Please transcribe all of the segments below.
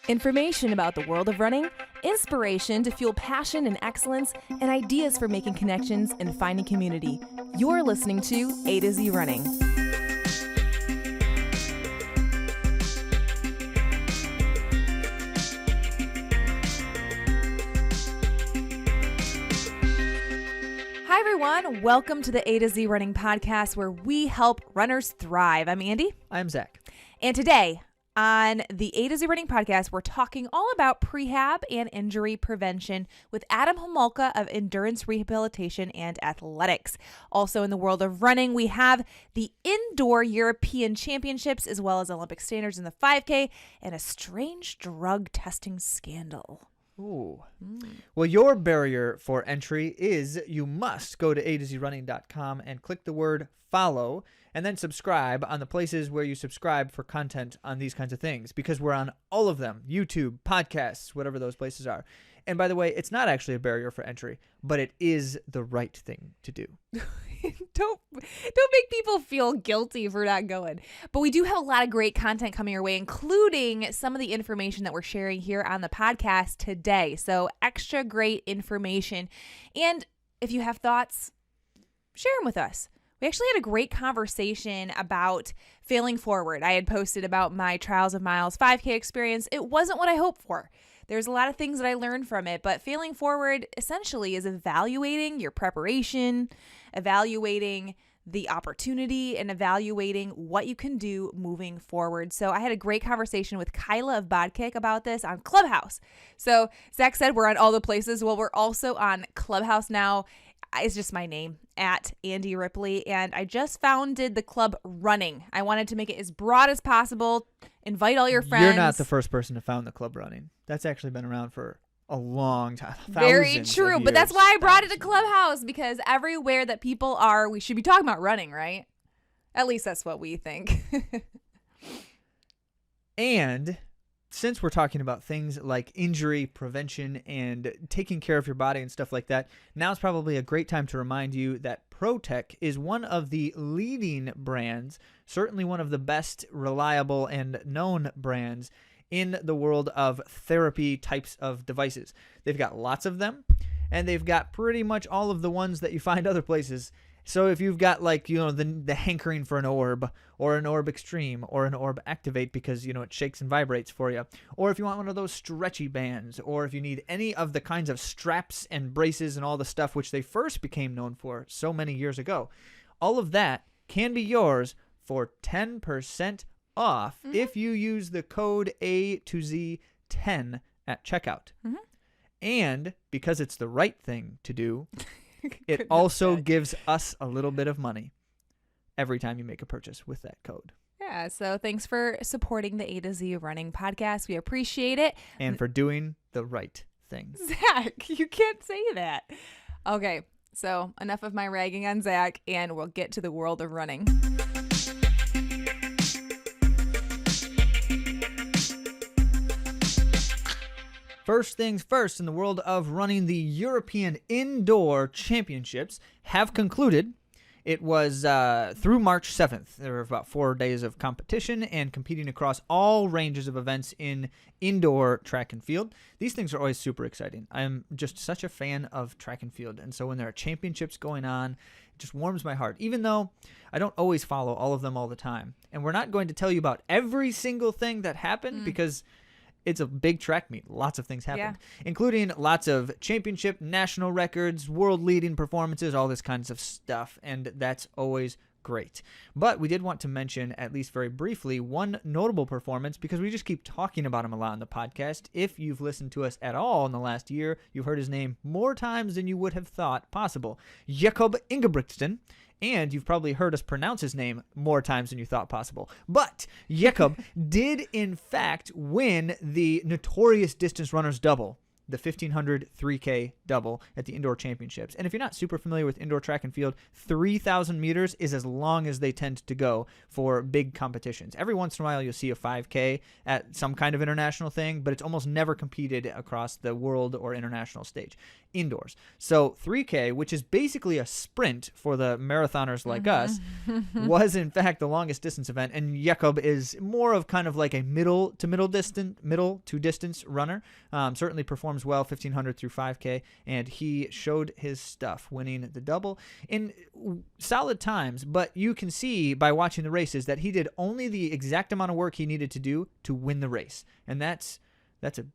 Information about the world of running, inspiration to fuel passion and excellence, and ideas for making connections and finding community. You're listening to A to Z Running. Hi everyone, welcome to the A to Z Running podcast where we help runners thrive. I'm Andi. I'm Zach. And today, on the A to Z Running podcast, we're talking all about prehab and injury prevention with Adam Homolka of Endurance Rehabilitation and Athletics. Also in the world of running, we have the Indoor European Championships as well as Olympic standards in the 5K and a strange drug testing scandal. Ooh. Well, your barrier for entry is you must go to AtoZrunning.com and click the word follow and then subscribe on the places where you subscribe for content on these kinds of things, because we're on all of them: YouTube, podcasts, whatever those places are. And by the way, it's not actually a barrier for entry, but it is the right thing to do. Don't make people feel guilty for not going. But we do have a lot of great content coming your way, including some of the information that we're sharing here on the podcast today. So extra great information. And if you have thoughts, share them with us. We actually had a great conversation about failing forward. I had posted about my Trials of Miles 5K experience. It wasn't what I hoped for. There's a lot of things that I learned from it, but failing forward essentially is evaluating your preparation, evaluating the opportunity, and evaluating what you can do moving forward. So I had a great conversation with Kyla of Bodkick about this on Clubhouse. So Zach said we're on all the places. Well, we're also on Clubhouse now. It's just my name, at Andi Ripley, and I just founded the club Running. I wanted to make it as broad as possible, invite all your friends. You're not the first person to found the club Running. That's actually been around for a long time. Very true, but that's why I brought it to Clubhouse, because everywhere that people are, we should be talking about running, right? At least that's what we think. And since we're talking about things like injury prevention and taking care of your body and stuff like that, now's probably a great time to remind you that ProTech is one of the leading brands, certainly one of the best reliable and known brands in the world of therapy types of devices. They've got lots of them, and they've got pretty much all of the ones that you find other places. So if you've got, like, you know, the hankering for an orb or an orb extreme or an orb activate because, you know, it shakes and vibrates for you, or if you want one of those stretchy bands, or if you need any of the kinds of straps and braces and all the stuff which they first became known for so many years ago, all of that can be yours for 10% off if you use the code AtoZ10 at checkout. And because it's the right thing to do, it also gives us a little bit of money every time you make a purchase with that code. Yeah, so thanks for supporting the A to Z Running podcast. We appreciate it. And for doing the right thing. Zach, you can't say that. Okay, so enough of my ragging on Zach, and we'll get to the world of running. First things first, in the world of running, the European Indoor Championships have concluded. It was through March 7th. There were about 4 days of competition and competing across all ranges of events in indoor track and field. These things are always super exciting. I'm just such a fan of track and field, and so when there are championships going on, it just warms my heart, even though I don't always follow all of them all the time. And we're not going to tell you about every single thing that happened because it's a big track meet. Lots of things happened, including lots of championship, national records, world-leading performances, all this kinds of stuff, and that's always great. But we did want to mention, at least very briefly, one notable performance, because we just keep talking about him a lot on the podcast. If you've listened to us at all in the last year, you've heard his name more times than you would have thought possible. Jakob Ingebrixton. And you've probably heard us pronounce his name more times than you thought possible. But Jakob did, in fact, win the notorious distance runners double the 1500 3K double at the indoor championships. And if you're not super familiar with indoor track and field, 3,000 meters is as long as they tend to go for big competitions. Every once in a while, you'll see a 5K at some kind of international thing, but it's almost never competed across the world or international stage indoors. So 3K, which is basically a sprint for the marathoners like us, was in fact the longest distance event. And Jakob is more of kind of like a middle to distance runner. Certainly performs well 1500 through 5K, and he showed his stuff, winning the double in solid times. But you can see by watching the races that he did only the exact amount of work he needed to do to win the race, and that's a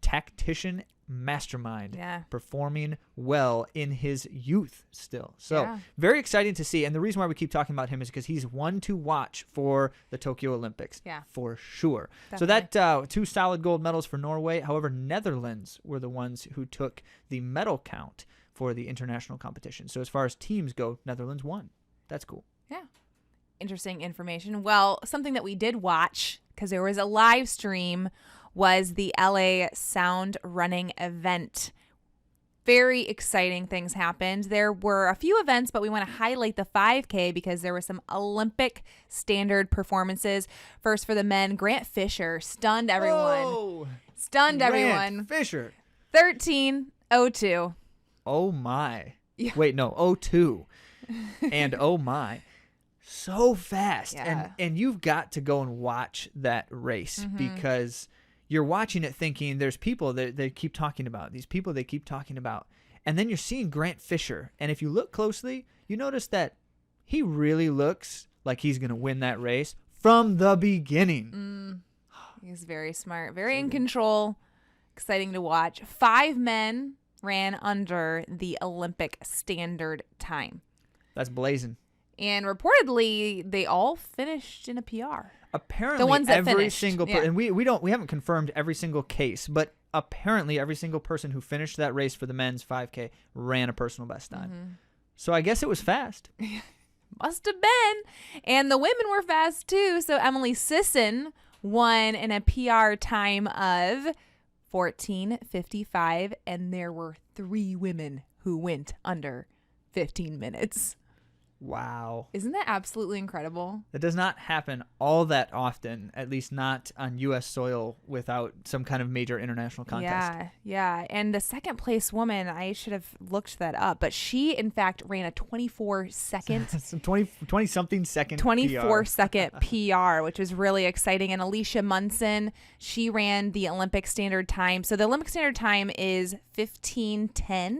tactician mastermind, performing well in his youth still. So very exciting to see. And the reason why we keep talking about him is because he's one to watch for the Tokyo Olympics, for sure. Definitely. So that 2 solid gold medals for Norway. However, Netherlands were the ones who took the medal count for the international competition. So as far as teams go, Netherlands won. That's cool. Yeah. Interesting information. Well, something that we did watch, because there was a live stream, was the LA Sound Running event. Very exciting things happened. There were a few events, but we want to highlight the 5K because there were some Olympic standard performances. First for the men, Grant Fisher stunned everyone. Whoa! Stunned Grant everyone. Fisher. 13:02. Oh my. Yeah. Wait, no, 02. And oh my. So fast. And you've got to go and watch that race because you're watching it thinking there's people that they keep talking about, these people they keep talking about. And then you're seeing Grant Fisher. And if you look closely, you notice that he really looks like he's going to win that race from the beginning. He's very smart, very in control. Exciting to watch. 5 men ran under the Olympic standard time. That's blazing. And reportedly, they all finished in a PR. Apparently, the ones that every finished. single and we haven't confirmed every single case, but apparently every single person who finished that race for the men's 5K ran a personal best time. So I guess it was fast. Must have been. And the women were fast too. So Emily Sisson won in a PR time of 14:55, and there were 3 women who went under 15 minutes. Wow. Isn't that absolutely incredible? That does not happen all that often, at least not on U.S. soil without some kind of major international contest. Yeah. And the second place woman, I should have looked that up, but she, in fact, ran a 24-second... 20-something second 24-second PR, which was really exciting. And Alicia Munson, she ran the Olympic Standard Time. So the Olympic Standard Time is 15:10,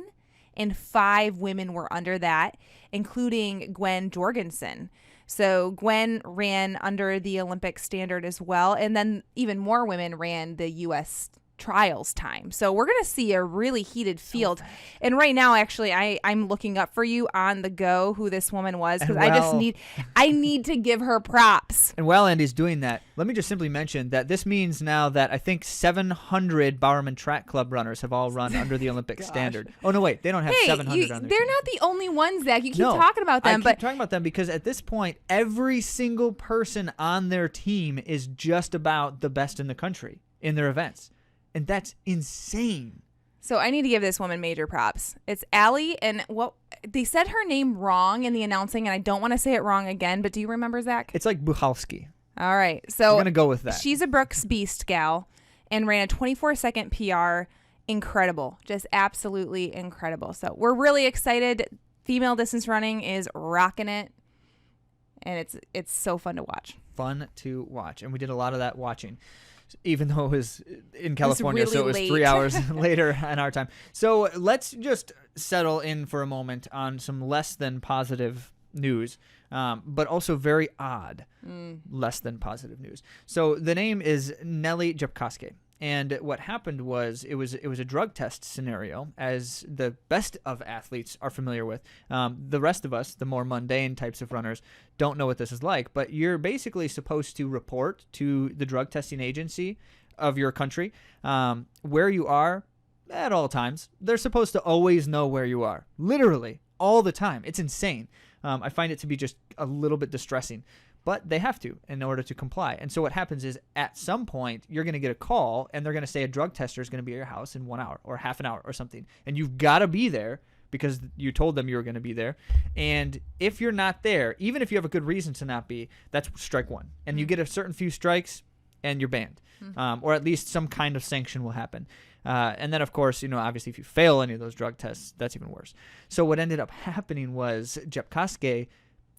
and 5 women were under that, including Gwen Jorgensen. So Gwen ran under the Olympic standard as well. And then even more women ran the U.S. trials time. So we're going to see a really heated field. And right now, actually, I'm looking up for you on the go who this woman was, because I need to give her props. And while Andy's doing that, let me just simply mention that this means now that I think 700 Bowerman Track Club runners have all run under the Olympic standard. Oh, no, wait. They don't have 700 on their They're team. not the only ones, Zach. You keep talking about them. I keep talking about them because at this point, every single person on their team is just about the best in the country in their events. And that's insane. So I need to give this woman major props. It's Allie, and what they said her name wrong in the announcing, and I don't want to say it wrong again, but do you remember, Zach? It's like Buchalski. All right. So I'm going to go with that. She's a Brooks Beast gal and ran a 24-second PR. Incredible. Just absolutely incredible. So we're really excited. Female distance running is rocking it, and it's so fun to watch. Fun to watch. And we did a lot of that watching, even though it was in California, really so it was late. 3 hours later on our time. So let's just settle in for a moment on some less than positive news, but also very odd less than positive news. So the name is Nelly Jepkoske. And what happened was it was a drug test scenario, as the best of athletes are familiar with. The rest of us, the more mundane types of runners, don't know what this is like. But you're basically supposed to report to the drug testing agency of your country where you are at all times. They're supposed to always know where you are, literally all the time. It's insane. I find it to be just a little bit distressing. but they have to in order to comply. And so what happens is at some point you're going to get a call and they're going to say a drug tester is going to be at your house in 1 hour or half an hour or something. And you've got to be there because you told them you were going to be there. And if you're not there, even if you have a good reason to not be, that's strike one. And you get a certain few strikes and you're banned. Or at least some kind of sanction will happen. And then, of course, obviously if you fail any of those drug tests, that's even worse. So what ended up happening was Jepkoske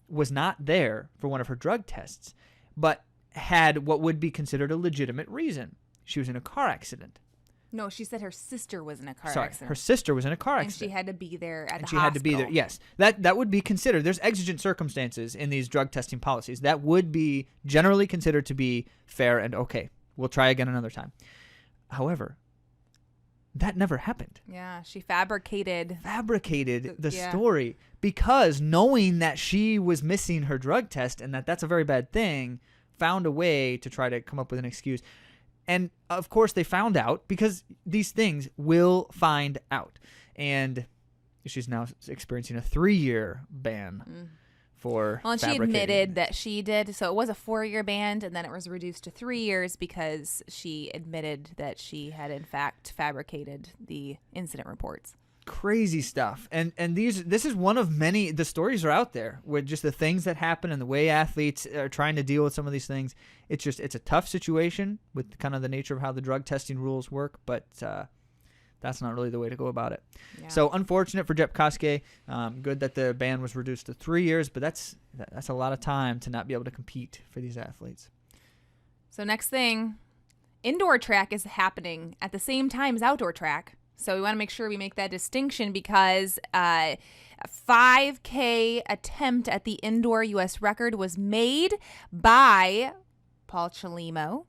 was not there for one of her drug tests, but had what would be considered a legitimate reason. She was in a car accident. No, she said her sister was in a car accident. Her sister was in a car accident. And she had to be there at the hospital. And she had to be there, yes. That would be considered. There's exigent circumstances in these drug testing policies. That would be generally considered to be fair and okay. We'll try again another time. However, that never happened. Yeah, she fabricated the story because knowing that she was missing her drug test and that's a very bad thing, found a way to try to come up with an excuse. And of course they found out because these things will find out. And she's now experiencing a 3-year ban for Well, and she fabricating. admitted that she did. So it was a 4-year ban, and then it was reduced to 3 years because she admitted that she had, in fact, fabricated the incident reports. Crazy stuff. And this is one of many. The stories are out there with just the things that happen and the way athletes are trying to deal with some of these things. It's a tough situation with kind of the nature of how the drug testing rules work, but that's not really the way to go about it. Yeah. So unfortunate for Jepkoske. Good that the ban was reduced to 3 years, but that's a lot of time to not be able to compete for these athletes. So next thing, indoor track is happening at the same time as outdoor track. So we want to make sure we make that distinction because a 5K attempt at the indoor U.S. record was made by Paul Chalimo,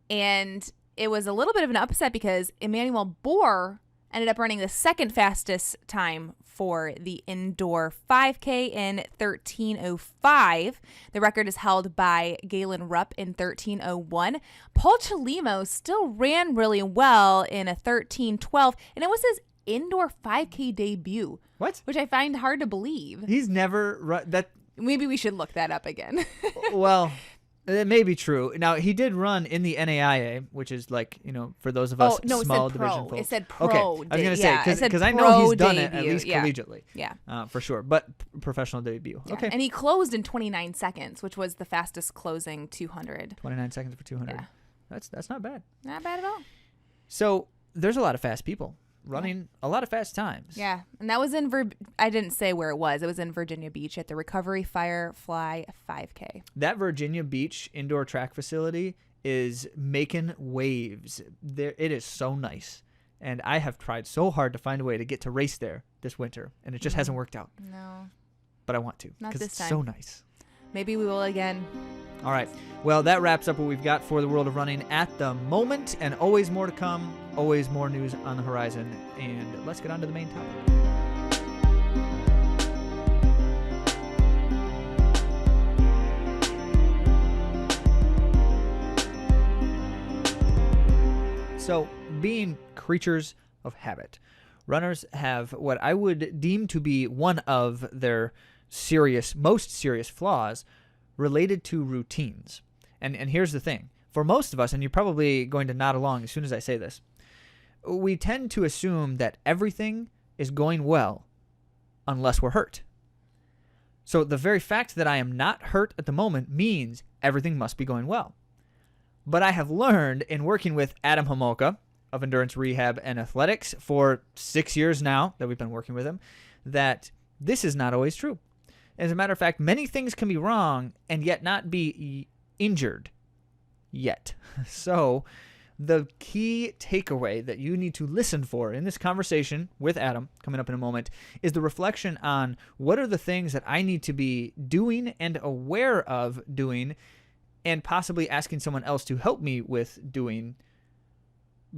and it was a little bit of an upset because Emmanuel Bohr ended up running the second fastest time for the indoor 5K in 13:05. The record is held by Galen Rupp in 13:01. Paul Chalimo still ran really well in a 13:12, and it was his indoor 5K debut. What? Which I find hard to believe. He's never run that. Maybe we should look that up again. Well, it may be true. Now, he did run in the NAIA, which is like, for those of us small division folks. It said pro. Okay, I was going to say, because I know he's done it at least collegiately. Yeah. For sure. But professional debut. Yeah. Okay. And he closed in 29 seconds, which was the fastest closing 200. 29 seconds for 200. Yeah. That's not bad. Not bad at all. So there's a lot of fast people running a lot of fast times. Yeah. And that was in, I didn't say where it was. It was in Virginia Beach at the Recovery Firefly 5K. That Virginia Beach indoor track facility is making waves. It is so nice. And I have tried so hard to find a way to get to race there this winter, and it just hasn't worked out. No. But I want to Not because this it's time. so nice. Maybe we will again. All right. Well, that wraps up what we've got for the world of running at the moment, and always more to come, always more news on the horizon. And let's get on to the main topic. So, being creatures of habit, runners have what I would deem to be one of their most serious flaws related to routines. And here's the thing. For most of us, and you're probably going to nod along as soon as I say this, we tend to assume that everything is going well unless we're hurt. So the very fact that I am not hurt at the moment means everything must be going well. But I have learned in working with Adam Homolka of Endurance Rehab and Athletics for 6 years now that we've been working with him, that this is not always true. As a matter of fact, many things can be wrong and yet not be injured yet. So the key takeaway that you need to listen for in this conversation with Adam, coming up in a moment, is the reflection on what are the things that I need to be doing and aware of doing, and possibly asking someone else to help me with doing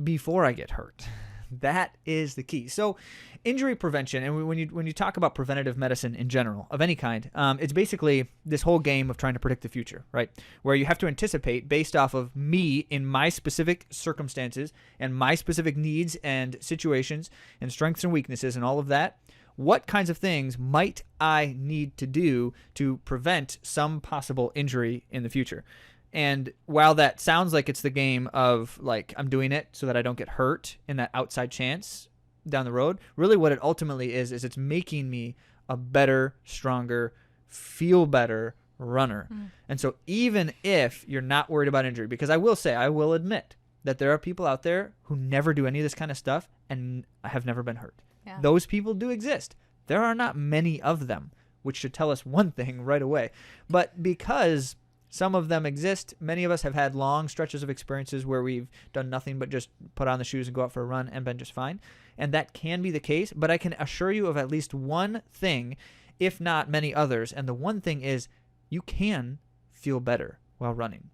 before I get hurt. That is the key. So injury prevention, and when you talk about preventative medicine in general, of any kind, it's basically this whole game of trying to predict the future, right? Where you have to anticipate based off of me in my specific circumstances and my specific needs and situations and strengths and weaknesses and all of that, what kinds of things might I need to do to prevent some possible injury in the future? And while that sounds like it's the game of like I'm doing it so that I don't get hurt in that outside chance down the road, really what it ultimately is it's making me a better, stronger, feel better runner. And so even if you're not worried about injury, because I will admit that there are people out there who never do any of this kind of stuff and have never been hurt. Yeah. Those people do exist. There are not many of them, which should tell us one thing right away. But because some of them exist, many of us have had long stretches of experiences where we've done nothing but just put on the shoes and go out for a run and been just fine. And that can be the case, but I can assure you of at least one thing, if not many others. And the one thing is you can feel better while running.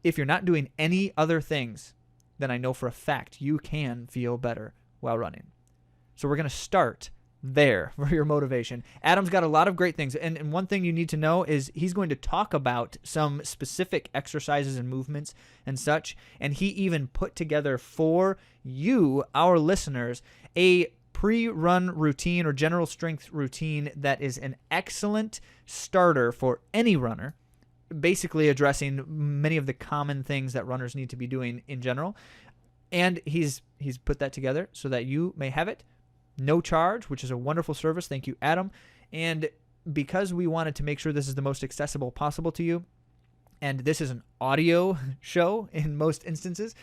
If you're not doing any other things, then I know for a fact you can feel better while running. So we're going to start there for your motivation. Adam's got a lot of great things. And one thing you need to know is he's going to talk about some specific exercises and movements and such. And he even put together for you, our listeners, a pre-run routine or general strength routine that is an excellent starter for any runner, basically addressing many of the common things that runners need to be doing in general. And he's put that together so that you may have it no charge, which is a wonderful service. Thank you, Adam. And because we wanted to make sure this is the most accessible possible to you, and this is an audio show in most instances,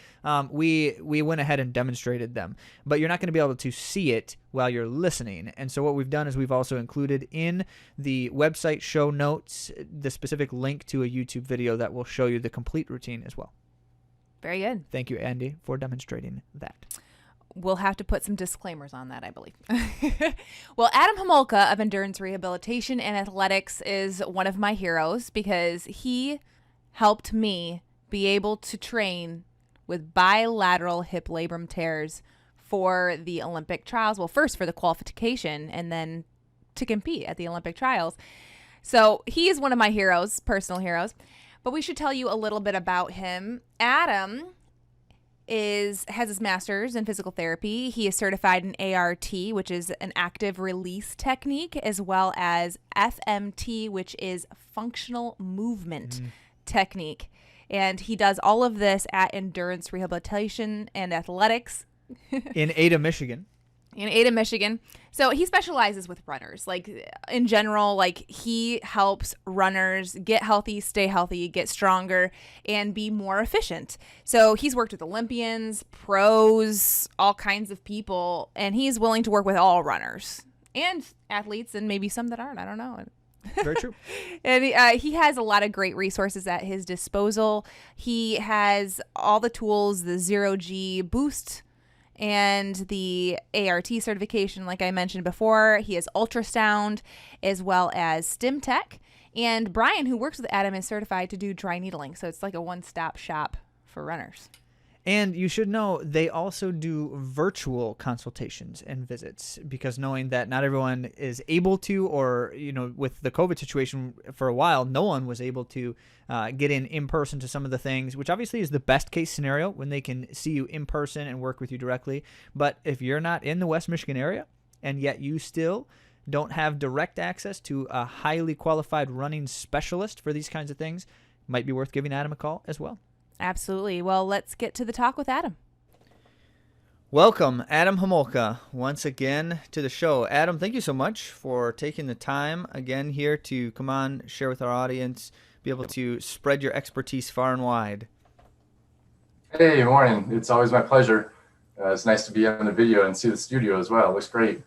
we went ahead and demonstrated them. But you're not going to be able to see it while you're listening. And so what we've done is we've also included in the website show notes the specific link to a YouTube video that will show you the complete routine as well. Very good. Thank you, Andy, for demonstrating that. We'll have to put some disclaimers on that, I believe. Well, Adam Homolka of Endurance Rehabilitation and Athletics is one of my heroes because he helped me be able to train with bilateral hip labrum tears for the Olympic trials. Well, first for the qualification and then to compete at the Olympic trials. So he is one of my heroes, personal heroes. But we should tell you a little bit about him. Adam has his master's in physical therapy. He is certified in ART, which is an active release technique, as well as FMT, which is functional movement technique. And he does all of this at Endurance Rehabilitation and Athletics in Ada, Michigan. So he specializes with runners. Like in general, like he helps runners get healthy, stay healthy, get stronger, and be more efficient. So he's worked with Olympians, pros, all kinds of people, and he's willing to work with all runners and athletes and maybe some that aren't. I don't know. Very true. And he has a lot of great resources at his disposal. He has all the tools, the 0G boost and the ART certification, like I mentioned before. He has ultrasound as well as stim tech. And Brian, who works with Adam, is certified to do dry needling. So it's like a one-stop shop for runners. And you should know they also do virtual consultations and visits because knowing that not everyone is able to, or, you know, with the COVID situation for a while, no one was able to get in person to some of the things, which obviously is the best case scenario when they can see you in person and work with you directly. But if you're not in the West Michigan area and yet you still don't have direct access to a highly qualified running specialist for these kinds of things, it might be worth giving Adam a call as well. Absolutely. Well, let's get to the talk with Adam. Welcome, Adam Homolka, once again to the show. Adam, thank you so much for taking the time again here to come on, share with our audience, be able to spread your expertise far and wide. Hey, good morning. It's always my pleasure. It's nice to be on the video and see the studio as well. It looks great.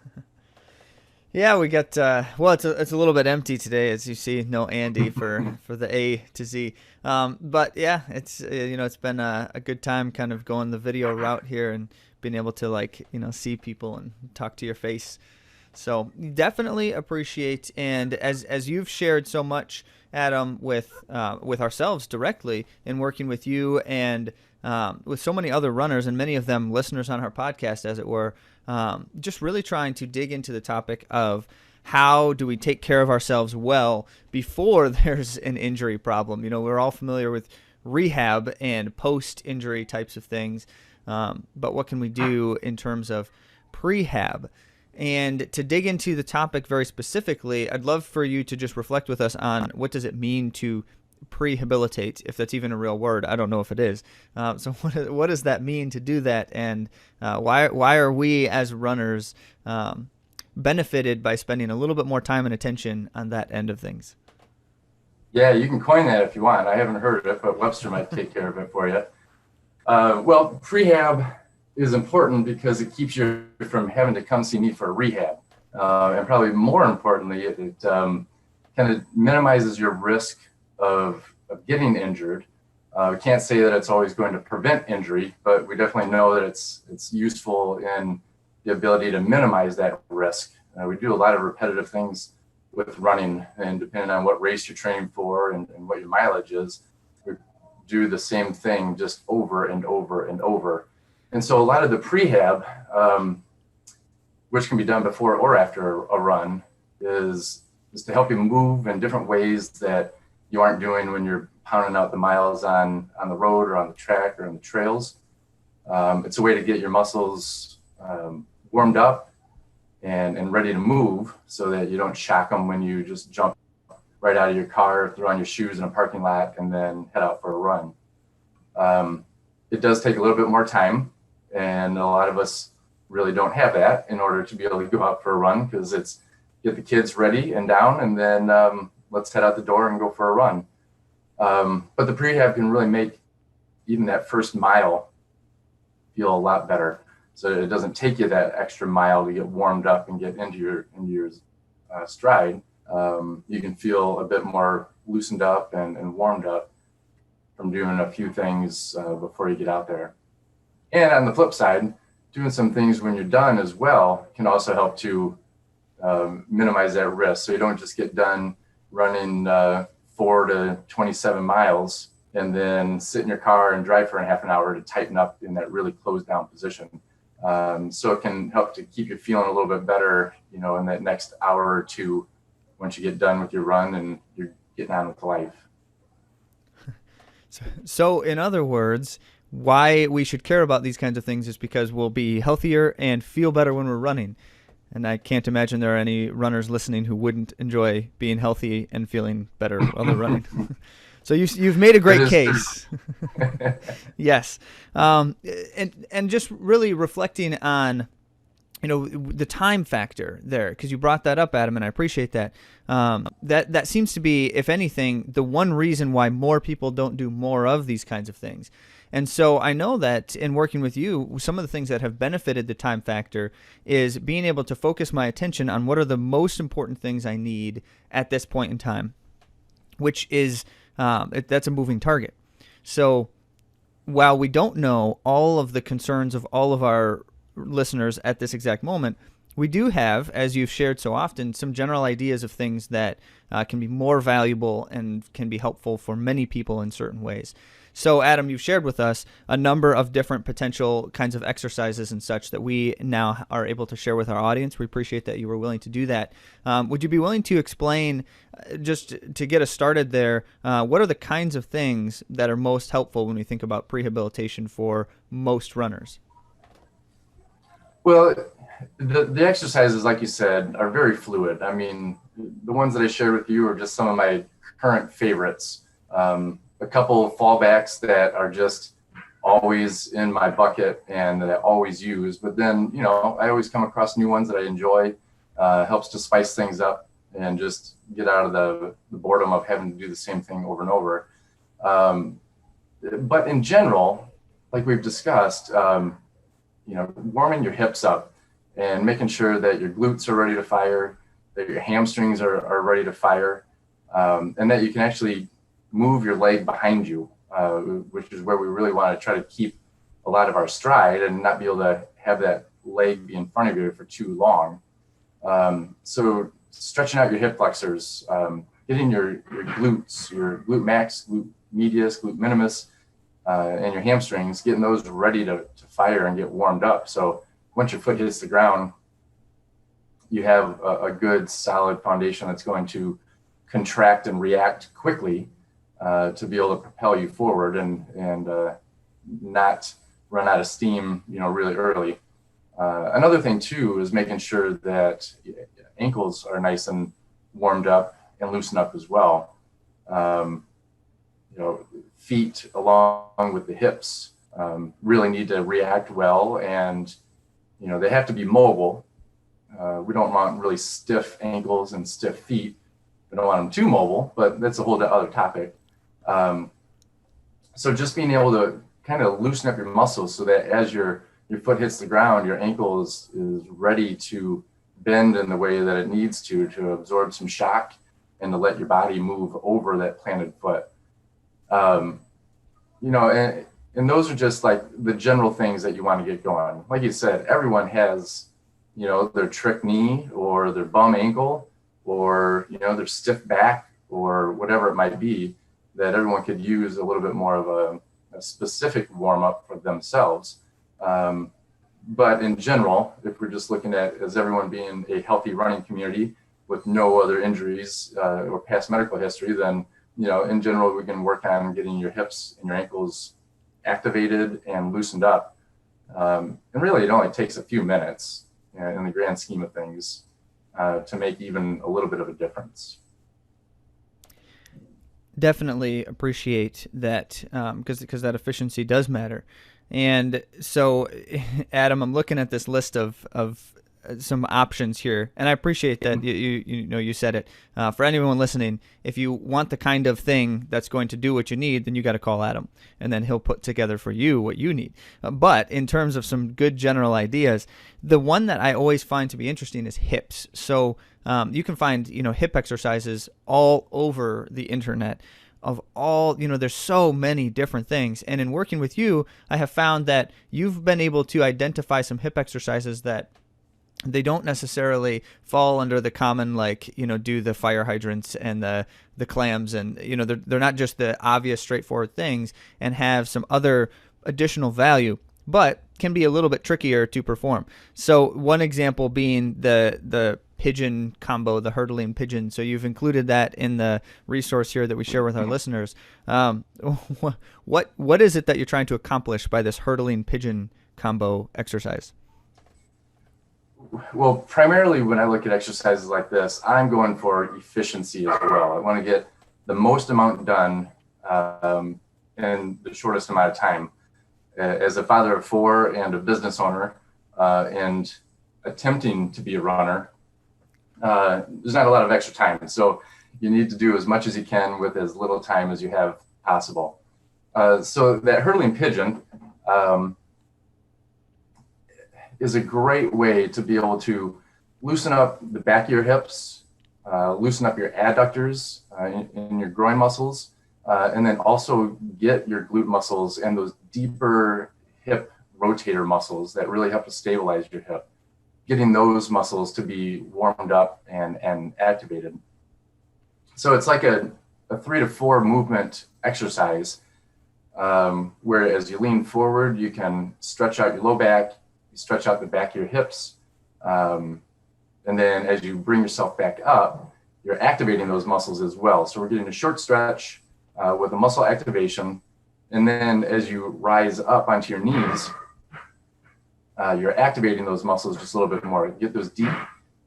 Yeah, we got, well, it's a little bit empty today, as you see, no Andy for the A to Z. But yeah, it's, it's been a good time kind of going the video route here and being able to see people and talk to your face. So definitely appreciate. And as you've shared so much, Adam, with ourselves directly in working with you and with so many other runners and many of them listeners on our podcast, as it were, just really trying to dig into the topic of how do we take care of ourselves well before there's an injury problem. You know, we're all familiar with rehab and post-injury types of things, but what can we do in terms of prehab? And to dig into the topic very specifically, I'd love for you to just reflect with us on what does it mean to prehabilitate, if that's even a real word. I don't know if it is. So what does that mean to do that? And why are we as runners benefited by spending a little bit more time and attention on that end of things? Yeah, you can coin that if you want. I haven't heard of it, but Webster might take care of it for you. Well, prehab is important because it keeps you from having to come see me for a rehab. And probably more importantly, it kind of minimizes your risk of getting injured. We can't say that it's always going to prevent injury, but we definitely know that it's useful in the ability to minimize that risk. We do a lot of repetitive things with running, and depending on what race you're training for and what your mileage is, we do the same thing just over and over and over. And so a lot of the prehab, which can be done before or after a run, is to help you move in different ways that you aren't doing when you're pounding out the miles on the road or on the track or on the trails. It's a way to get your muscles warmed up and ready to move so that you don't shock them when you just jump right out of your car, throw on your shoes in a parking lot, and then head out for a run. It does take a little bit more time, and a lot of us really don't have that in order to be able to go out for a run, because it's get the kids ready and down, and then let's head out the door and go for a run. But the prehab can really make even that first mile feel a lot better. So it doesn't take you that extra mile to get warmed up and get into your stride. You can feel a bit more loosened up and warmed up from doing a few things before you get out there. And on the flip side, doing some things when you're done as well can also help to minimize that risk. So you don't just get done running 4 to 27 miles and then sit in your car and drive for a half an hour to tighten up in that really closed down position. So it can help to keep you feeling a little bit better, in that next hour or two once you get done with your run and you're getting on with life. So in other words, why we should care about these kinds of things is because we'll be healthier and feel better when we're running. And I can't imagine there are any runners listening who wouldn't enjoy being healthy and feeling better while they're running. So you've made a great case. Yes. And just really reflecting on, the time factor there, because you brought that up, Adam, and I appreciate that. That seems to be, if anything, the one reason why more people don't do more of these kinds of things. And so I know that in working with you, some of the things that have benefited the time factor is being able to focus my attention on what are the most important things I need at this point in time, which is that's a moving target. So while we don't know all of the concerns of all of our listeners at this exact moment, we do have, as you've shared so often, some general ideas of things that can be more valuable and can be helpful for many people in certain ways. So, Adam, you've shared with us a number of different potential kinds of exercises and such that we now are able to share with our audience. We appreciate that you were willing to do that. Would you be willing to explain, just to get us started there, what are the kinds of things that are most helpful when we think about prehabilitation for most runners? Well, the exercises, like you said, are very fluid. I mean, the ones that I shared with you are just some of my current favorites. A couple fallbacks that are just always in my bucket and that I always use. But then, I always come across new ones that I enjoy. Helps to spice things up and just get out of the boredom of having to do the same thing over and over. But in general, like we've discussed, warming your hips up and making sure that your glutes are ready to fire, that your hamstrings are ready to fire, and that you can actually move your leg behind you, which is where we really want to try to keep a lot of our stride and not be able to have that leg be in front of you for too long. So stretching out your hip flexors, getting your glutes, your glute max, glute medius, glute minimus, and your hamstrings, getting those ready to fire and get warmed up. So once your foot hits the ground, you have a good solid foundation that's going to contract and react quickly to be able to propel you forward and not run out of steam, really early. Another thing too is making sure that ankles are nice and warmed up and loosened up as well. Feet along with the hips really need to react well, and they have to be mobile. We don't want really stiff ankles and stiff feet. We don't want them too mobile, but that's a whole other topic. So just being able to kind of loosen up your muscles so that as your foot hits the ground, your ankle is ready to bend in the way that it needs to absorb some shock and to let your body move over that planted foot. And those are just like the general things that you want to get going. Like you said, everyone has, their trick knee or their bum ankle or, their stiff back or whatever it might be, that everyone could use a little bit more of a specific warm up for themselves. But in general, if we're just looking at as everyone being a healthy running community with no other injuries or past medical history, then, in general, we can work on getting your hips and your ankles activated and loosened up. And really, it only takes a few minutes in the grand scheme of things to make even a little bit of a difference. Definitely appreciate that because that efficiency does matter. And so, Adam, I'm looking at this list of some options here, and I appreciate that you said it. For anyone listening, if you want the kind of thing that's going to do what you need, then you got to call Adam, and then he'll put together for you what you need. But in terms of some good general ideas, the one that I always find to be interesting is hips. So you can find hip exercises all over the internet. Of all, there's so many different things. And in working with you, I have found that you've been able to identify some hip exercises that they don't necessarily fall under the common, do the fire hydrants and the clams, and they're not just the obvious straightforward things, and have some other additional value, but can be a little bit trickier to perform. So one example being the pigeon combo, the hurdling pigeon. So you've included that in the resource here that we share with our listeners. What is it that you're trying to accomplish by this hurdling pigeon combo exercise? Well, primarily when I look at exercises like this, I'm going for efficiency as well. I want to get the most amount done in the shortest amount of time. As a father of 4 and a business owner and attempting to be a runner, there's not a lot of extra time. So you need to do as much as you can with as little time as you have possible. So that hurdling pigeon is a great way to be able to loosen up the back of your hips, loosen up your adductors in your groin muscles, and then also get your glute muscles and those deeper hip rotator muscles that really help to stabilize your hip, getting those muscles to be warmed up and activated. So it's like a 3 to 4 movement exercise, where as you lean forward, you can stretch out your low back, you stretch out the back of your hips, and then as you bring yourself back up, you're activating those muscles as well. So we're getting a short stretch with a muscle activation, and then as you rise up onto your knees, you're activating those muscles just a little bit more. Get those deep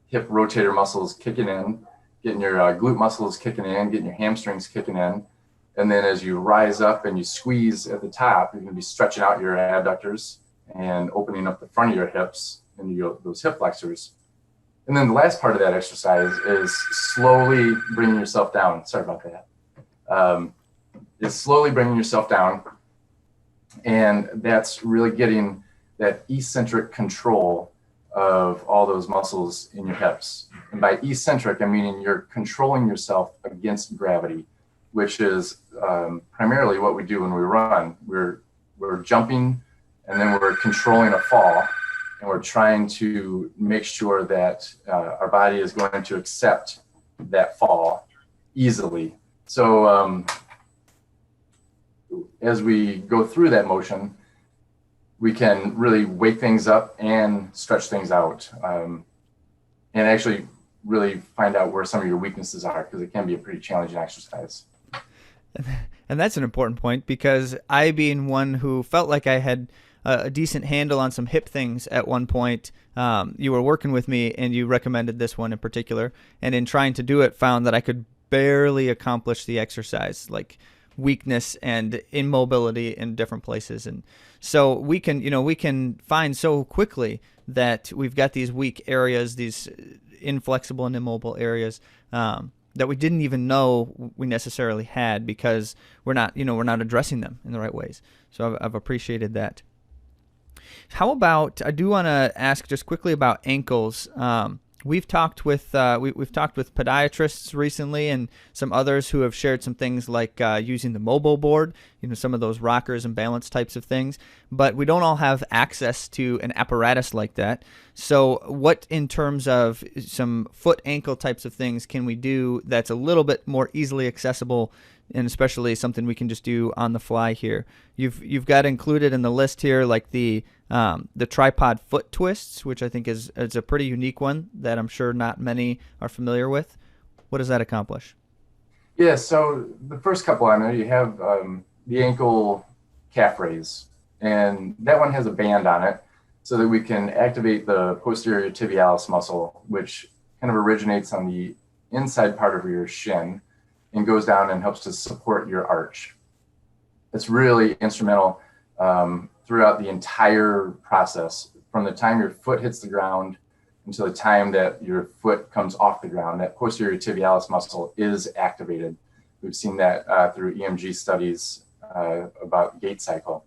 hip rotator muscles kicking in, getting your glute muscles kicking in, getting your hamstrings kicking in. And then as you rise up and you squeeze at the top, you're going to be stretching out your adductors and opening up the front of your hips and those hip flexors. And then the last part of that exercise is slowly bringing yourself down. Sorry about that. It's slowly bringing yourself down. And that's really getting that eccentric control of all those muscles in your hips. And by eccentric, I mean you're controlling yourself against gravity, which is primarily what we do when we run. We're jumping, and then we're controlling a fall, and we're trying to make sure that our body is going to accept that fall easily. So as we go through that motion, we can really wake things up and stretch things out, and actually really find out where some of your weaknesses are, because it can be a pretty challenging exercise. And that's an important point, because I, being one who felt like I had a decent handle on some hip things at one point. You were working with me and you recommended this one in particular. And in trying to do it, found that I could barely accomplish the exercise, like weakness and immobility in different places. And so we can find so quickly that we've got these weak areas, these inflexible and immobile areas, that we didn't even know we necessarily had because we're not addressing them in the right ways. So I've appreciated that. How about, I do want to ask just quickly about ankles. We've talked with we've talked with podiatrists recently and some others who have shared some things like using the mobile board, some of those rockers and balance types of things, but we don't all have access to an apparatus like that. So what, in terms of some foot ankle types of things, can we do that's a little bit more easily accessible, and especially something we can just do on the fly here? You've got included in the list here like the tripod foot twists, which I think is a pretty unique one that I'm sure not many are familiar with. What does that accomplish? Yeah, so the first couple on there, you have the ankle calf raise, and that one has a band on it so that we can activate the posterior tibialis muscle, which kind of originates on the inside part of your shin and goes down and helps to support your arch. It's really instrumental throughout the entire process, from the time your foot hits the ground until the time that your foot comes off the ground. That posterior tibialis muscle is activated. We've seen that through EMG studies about gait cycle.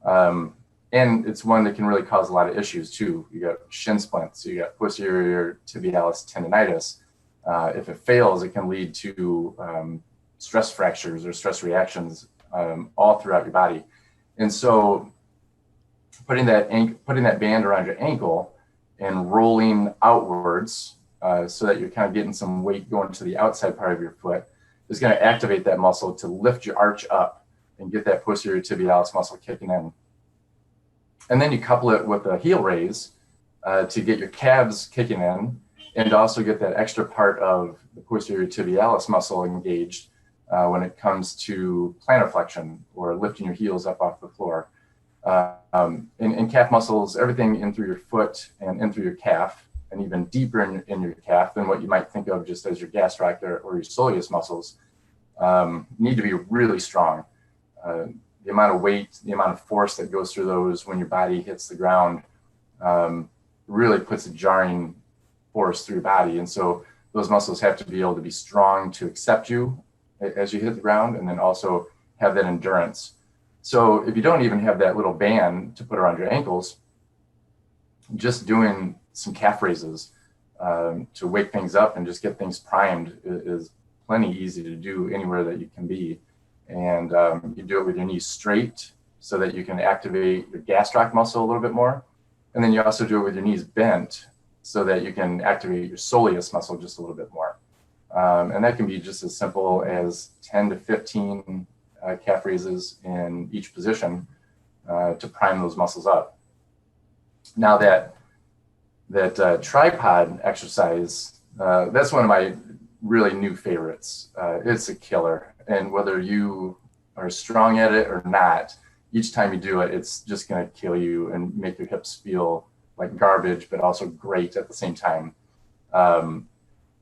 And it's one that can really cause a lot of issues too. You got shin splints, you got posterior tibialis tendonitis. If it fails, it can lead to stress fractures or stress reactions all throughout your body. And so putting that band around your ankle and rolling outwards so that you're kind of getting some weight going to the outside part of your foot is going to activate that muscle to lift your arch up and get that posterior tibialis muscle kicking in. And then you couple it with a heel raise to get your calves kicking in and also get that extra part of the posterior tibialis muscle engaged when it comes to plantar flexion or lifting your heels up off the floor. In calf muscles, everything in through your foot and in through your calf, and even deeper in your calf than what you might think of just as your gastroc or your soleus muscles, need to be really strong. The amount of weight, the amount of force that goes through those when your body hits the ground really puts a jarring force through your body. And so those muscles have to be able to be strong to accept you as you hit the ground, and then also have that endurance. So if you don't even have that little band to put around your ankles, just doing some calf raises to wake things up and just get things primed is plenty easy to do anywhere that you can be. And you do it with your knees straight so that you can activate your gastroc muscle a little bit more. And then you also do it with your knees bent so that you can activate your soleus muscle just a little bit more. And that can be just as simple as 10 to 15 calf raises in each position to prime those muscles up. Now that tripod exercise, that's one of my really new favorites. It's a killer. And whether you are strong at it or not, each time you do it, it's just going to kill you and make your hips feel like garbage, but also great at the same time.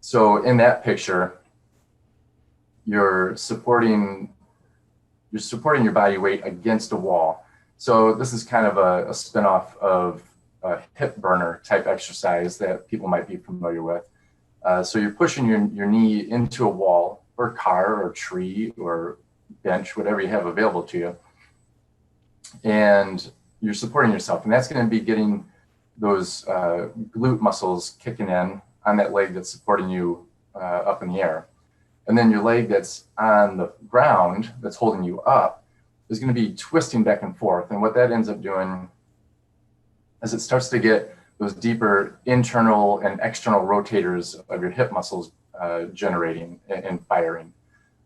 So in that picture, you're supporting your body weight against a wall. So this is kind of a spin-off of a hip burner type exercise that people might be familiar with. So you're pushing your knee into a wall or car or tree or bench, whatever you have available to you. And you're supporting yourself. And that's going to be getting those glute muscles kicking in on that leg that's supporting you up in the air. And then your leg that's on the ground that's holding you up is going to be twisting back and forth. And what that ends up doing is it starts to get those deeper internal and external rotators of your hip muscles generating and firing.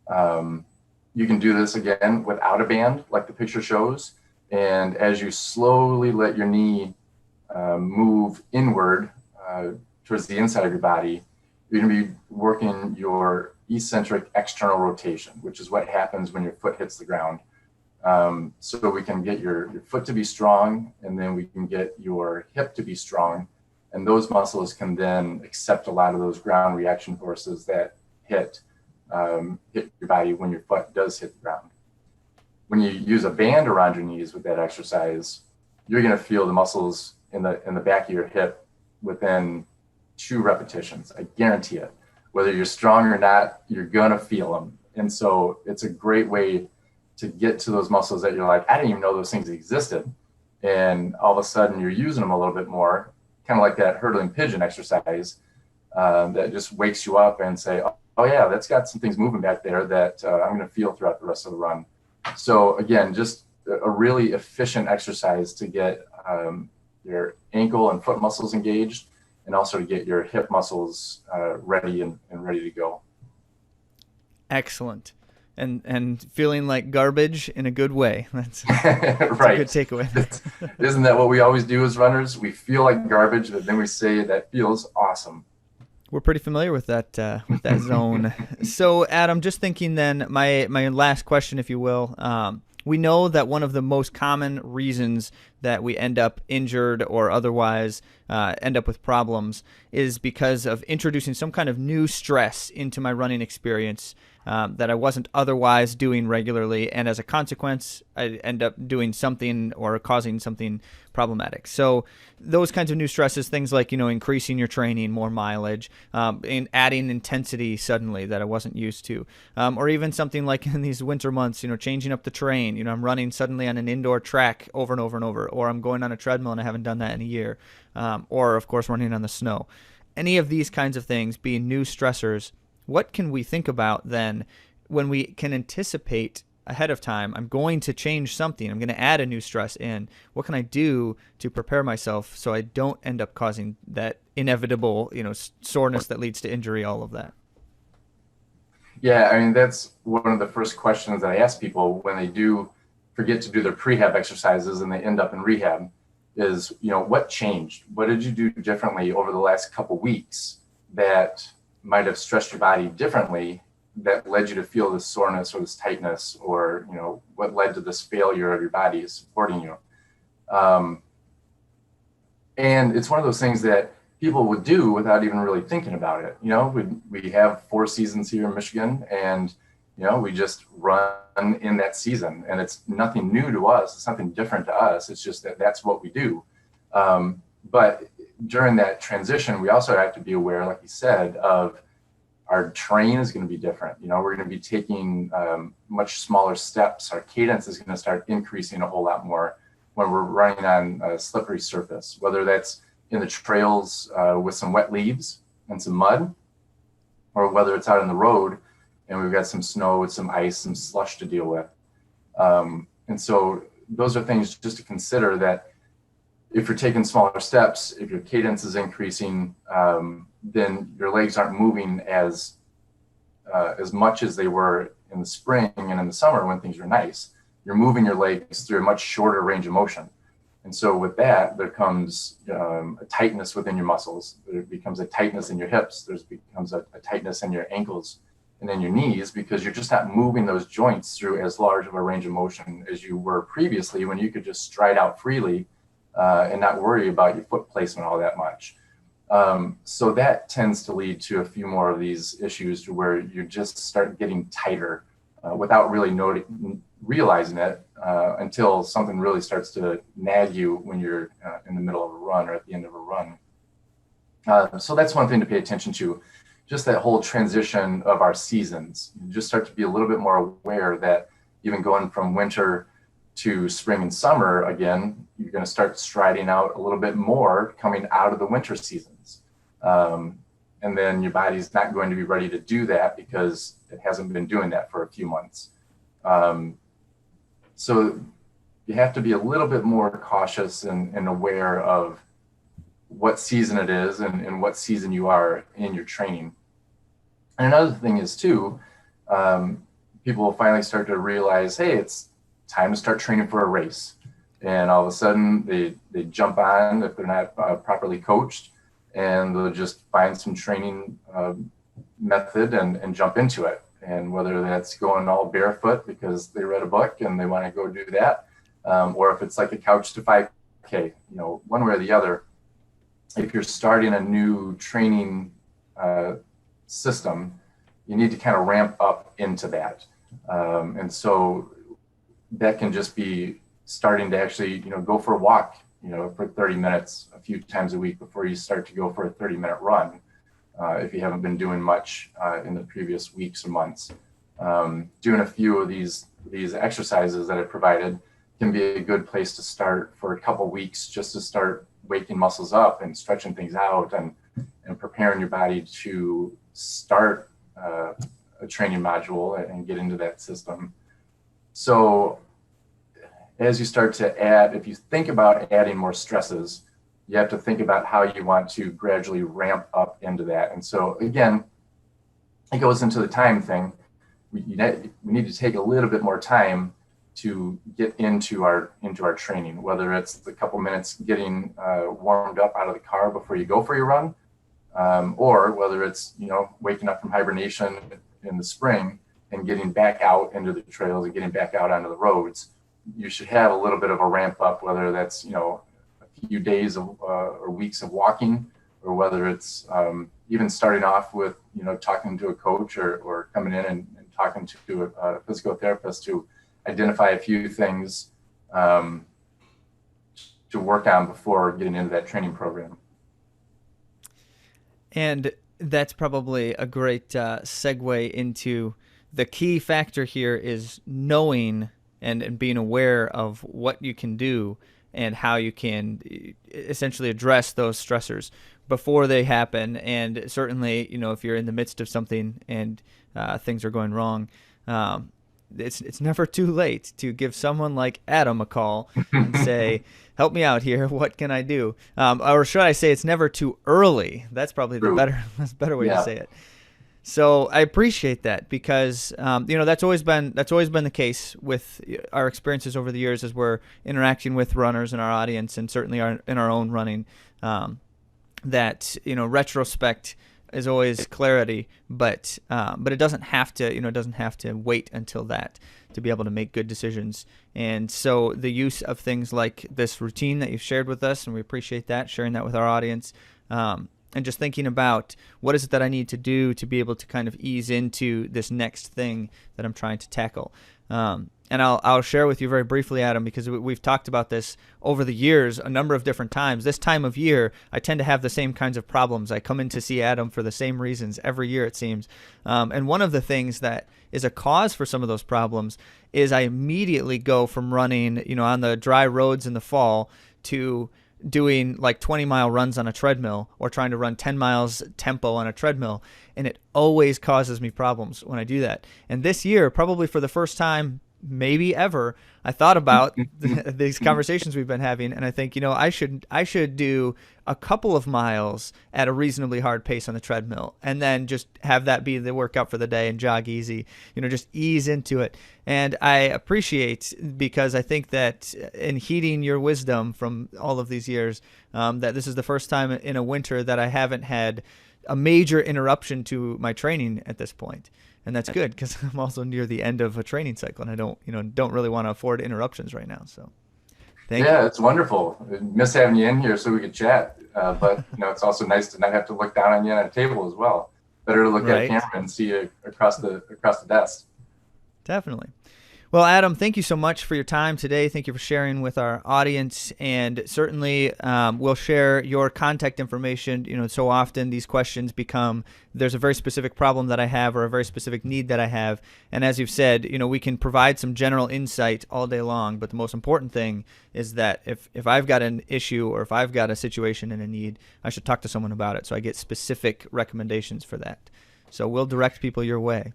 You can do this again without a band, like the picture shows. And as you slowly let your knee move inward towards the inside of your body, you're going to be working your eccentric external rotation, which is what happens when your foot hits the ground. So we can get your foot to be strong, and then we can get your hip to be strong. And those muscles can then accept a lot of those ground reaction forces that hit your body when your foot does hit the ground. When you use a band around your knees with that exercise, you're going to feel the muscles in the back of your hip within 2 repetitions. I guarantee it. Whether you're strong or not, you're going to feel them. And so it's a great way to get to those muscles that you're like, I didn't even know those things existed. And all of a sudden you're using them a little bit more, kind of like that hurdling pigeon exercise that just wakes you up and say, oh yeah, that's got some things moving back there that I'm going to feel throughout the rest of the run. So again, just a really efficient exercise to get your ankle and foot muscles engaged, and also to get your hip muscles ready and ready to go. Excellent. And feeling like garbage in a good way. That's right. a good takeaway. Isn't that what we always do as runners? We feel like garbage, but then we say that feels awesome. We're pretty familiar with that zone. So, Adam, just thinking then, my last question, if you will. We know that one of the most common reasons that we end up injured or otherwise end up with problems is because of introducing some kind of new stress into my running experience that I wasn't otherwise doing regularly, and as a consequence, I end up doing something or causing something problematic. So those kinds of new stresses, things like, increasing your training, more mileage, and adding intensity suddenly that I wasn't used to, or even something like in these winter months, changing up the terrain. I'm running suddenly on an indoor track over and over and over, or I'm going on a treadmill and I haven't done that in a year, or of course running on the snow. Any of these kinds of things being new stressors, what can we think about then when we can anticipate ahead of time, I'm going to change something, I'm going to add a new stress in? What can I do to prepare myself so I don't end up causing that inevitable, soreness that leads to injury, all of that? Yeah, I mean, that's one of the first questions that I ask people when they do forget to do their prehab exercises and they end up in rehab is, what changed? What did you do differently over the last couple weeks that might have stressed your body differently that led you to feel this soreness or this tightness, or what led to this failure of your body supporting you? And it's one of those things that people would do without even really thinking about it. We have 4 seasons here in Michigan, and we just run in that season, and it's nothing new to us. It's nothing different to us. It's just that that's what we do. But during that transition, we also have to be aware, like you said, of our terrain is going to be different. We're going to be taking much smaller steps. Our cadence is going to start increasing a whole lot more when we're running on a slippery surface, whether that's in the trails with some wet leaves and some mud, or whether it's out on the road and we've got some snow with some ice, some slush to deal with. And so those are things just to consider, that if you're taking smaller steps, if your cadence is increasing, then your legs aren't moving as much as they were in the spring and in the summer when things are nice. You're moving your legs through a much shorter range of motion. And so with that, there comes a tightness within your muscles. There becomes a tightness in your hips. There becomes a tightness in your ankles and in your knees, because you're just not moving those joints through as large of a range of motion as you were previously, when you could just stride out freely and not worry about your foot placement all that much. So that tends to lead to a few more of these issues, to where you just start getting tighter without really realizing it until something really starts to nag you when you're in the middle of a run or at the end of a run. So that's one thing to pay attention to, just that whole transition of our seasons. You just start to be a little bit more aware that even going from winter to spring and summer, again, you're going to start striding out a little bit more coming out of the winter seasons. And then your body's not going to be ready to do that because it hasn't been doing that for a few months. So you have to be a little bit more cautious and aware of what season it is and what season you are in your training. And another thing is too, people will finally start to realize, hey, it's time to start training for a race. And all of a sudden they jump on, if they're not properly coached, and they'll just find some training method and jump into it. And whether that's going all barefoot because they read a book and they want to go do that, or if it's like a couch to 5K, one way or the other, if you're starting a new training system, you need to kind of ramp up into that. And so that can just be starting to actually, go for a walk, for 30 minutes a few times a week before you start to go for a 30-minute run. If you haven't been doing much in the previous weeks or months. Doing a few of these exercises that I provided can be a good place to start for a couple weeks, just to start waking muscles up and stretching things out and preparing your body to start a training module and get into that system. So as you start to add, if you think about adding more stresses, you have to think about how you want to gradually ramp up into that. And so again, it goes into the time thing. We need to take a little bit more time to get into our training, whether it's the couple minutes getting warmed up out of the car before you go for your run, or whether it's waking up from hibernation in the spring and getting back out into the trails and getting back out onto the roads. You should have a little bit of a ramp up, whether that's a few days or weeks of walking, or whether it's even starting off with talking to a coach or coming in and talking to a physical therapist to identify a few things to work on before getting into that training program. And that's probably a great segue into the key factor here is knowing and being aware of what you can do and how you can essentially address those stressors before they happen. And certainly, if you're in the midst of something and things are going wrong, it's never too late to give someone like Adam a call and say, help me out here. What can I do? Or should I say it's never too early? That's probably that's a better way to say it. So I appreciate that because, that's always been the case with our experiences over the years as we're interacting with runners in our audience and certainly in our own running, that, retrospect is always clarity, but it doesn't have to, wait until that to be able to make good decisions. And so the use of things like this routine that you've shared with us, and we appreciate that, sharing that with our audience, and just thinking about what is it that I need to do to be able to kind of ease into this next thing that I'm trying to tackle. And I'll share with you very briefly, Adam, because we've talked about this over the years a number of different times. This time of year, I tend to have the same kinds of problems. I come in to see Adam for the same reasons every year, it seems. And one of the things that is a cause for some of those problems is I immediately go from running, on the dry roads in the fall to doing like 20-mile runs on a treadmill or trying to run 10 miles tempo on a treadmill. And it always causes me problems when I do that. And this year, probably for the first time, maybe ever, I thought about these conversations we've been having, and I think, I should do a couple of miles at a reasonably hard pace on the treadmill, and then just have that be the workout for the day and jog easy, just ease into it. And I appreciate, because I think that in heeding your wisdom from all of these years, that this is the first time in a winter that I haven't had a major interruption to my training at this point. And that's good because I'm also near the end of a training cycle, and I don't really want to afford interruptions right now. So, thank you. Yeah, it's wonderful. Miss having you in here so we could chat. But it's also nice to not have to look down on you on a table as well. Better to look at a camera and see you across the desk. Definitely. Well, Adam, thank you so much for your time today. Thank you for sharing with our audience, and certainly we'll share your contact information. So often these questions become, there's a very specific problem that I have or a very specific need that I have, and as you've said, we can provide some general insight all day long, but the most important thing is that if I've got an issue or if I've got a situation and a need, I should talk to someone about it so I get specific recommendations for that. So we'll direct people your way.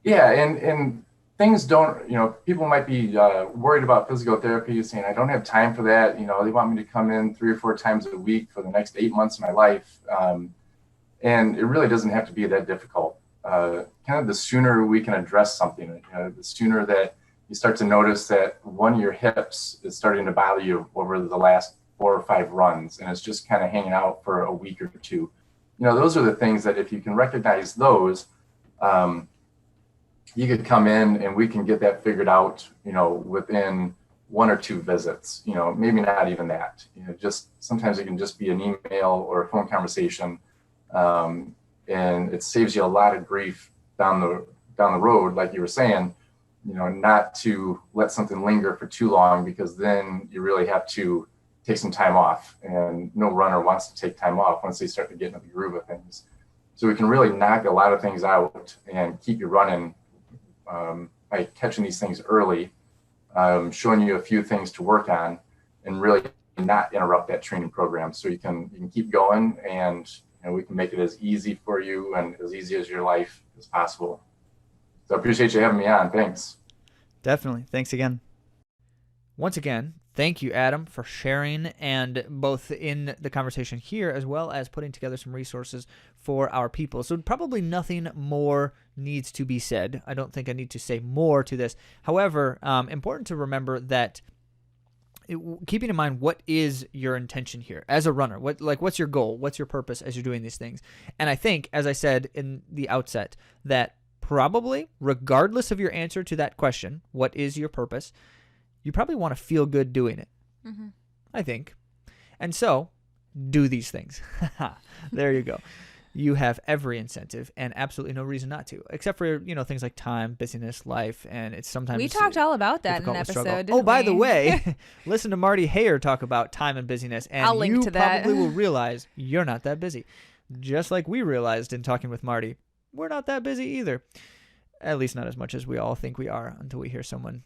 Yeah, and things don't, people might be worried about physical therapy, saying, I don't have time for that. They want me to come in 3 or 4 times a week for the next 8 months of my life. And it really doesn't have to be that difficult. Kind of the sooner we can address something, the sooner that you start to notice that one of your hips is starting to bother you over the last 4 or 5 runs, and it's just kind of hanging out for a week or two. Those are the things that if you can recognize those, you could come in and we can get that figured out, within 1 or 2 visits, maybe not even that, just sometimes it can just be an email or a phone conversation. And it saves you a lot of grief down the road, like you were saying, not to let something linger for too long, because then you really have to take some time off, and no runner wants to take time off once they start to get into the groove of things. So we can really knock a lot of things out and keep you running by catching these things early, showing you a few things to work on, and really not interrupt that training program. So you can keep going, and we can make it as easy for you and as easy as your life as possible. So I appreciate you having me on. Thanks. Definitely. Thanks again. Once again, thank you, Adam, for sharing, and both in the conversation here as well as putting together some resources for our people. So probably nothing more needs to be said. I don't think I need to say more to this. However, important to remember that keeping in mind what is your intention here as a runner, what's your goal, what's your purpose as you're doing these things. And I think, as I said in the outset, that probably regardless of your answer to that question, what is your purpose, you probably want to feel good doing it. Mm-hmm. I think. And so do these things. There you go. You have every incentive and absolutely no reason not to, except for, things like time, busyness, life, and it's sometimes we talked all about that in an episode. Oh, by the way, listen to Marty Hayer talk about time and busyness, and I'll link to that. Probably will realize you're not that busy. Just like we realized in talking with Marty, we're not that busy either. At least not as much as we all think we are until we hear someone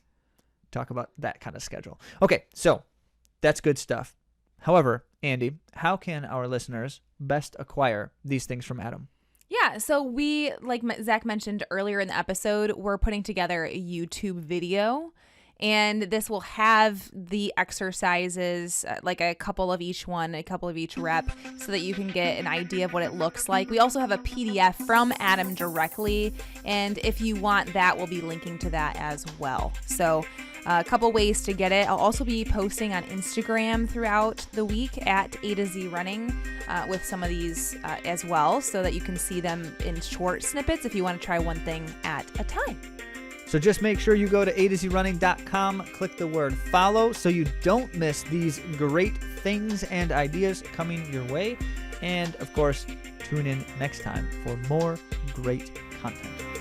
talk about that kind of schedule. Okay, so that's good stuff. However, Andi, how can our listeners best acquire these things from Adam? Yeah, so we, like Zach mentioned earlier in the episode, we're putting together a YouTube video, and this will have the exercises, like a couple of each one, a couple of each rep, so that you can get an idea of what it looks like. We also have a PDF from Adam directly, and if you want that, we'll be linking to that as well. So a couple ways to get it. I'll also be posting on Instagram throughout the week at AtoZrunning with some of these as well, so that you can see them in short snippets if you want to try one thing at a time. So just make sure you go to AtoZrunning.com, click the word follow so you don't miss these great things and ideas coming your way. And of course, tune in next time for more great content.